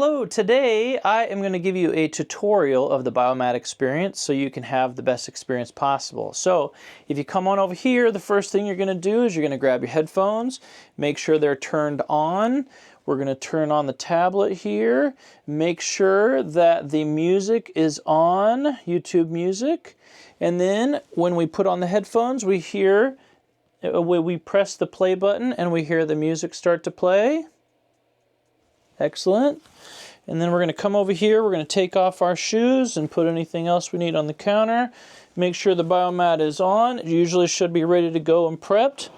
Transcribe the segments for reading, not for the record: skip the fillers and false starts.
Hello, today I am going to give you a tutorial of the Biomat experience so you can have the best experience possible. So if you come on over here, the first thing you're going to do is you're going to grab your headphones, make sure they're turned on. We're going to turn on the tablet here, make sure that the music is on, YouTube music, and then when we put on the headphones, we press the play button and we hear the music start to play. Excellent. And then we're going to come over here, we're going to take off our shoes and put anything else we need on the counter. Make sure the Biomat is on. It usually should be ready to go and prepped.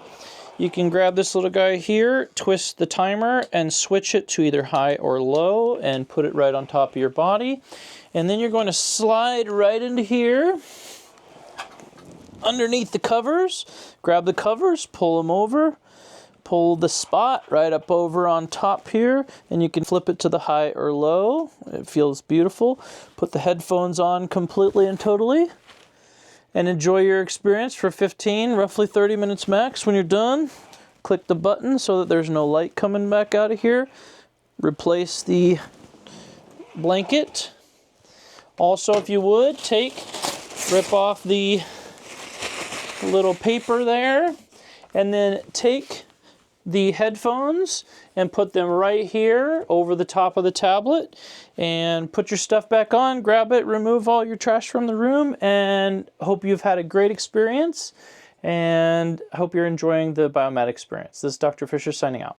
You can grab this little guy here, twist the timer and switch it to either high or low and put it right on top of your body. And then you're going to slide right into here underneath the covers. Grab the covers, pull them over. Pull the spot right up over on top here, and you can flip it to the high or low. It feels beautiful. Put the headphones on completely and totally, and enjoy your experience for 15, roughly 30 minutes max. When you're done, click the button so that there's no light coming back out of here. Replace the blanket. Also, if you would, rip off the little paper there, and then take the headphones and put them right here over the top of the tablet and put your stuff back on, grab it, remove all your trash from the room, and hope you've had a great experience and hope you're enjoying the Biomat experience. This is Dr. Fisher signing out.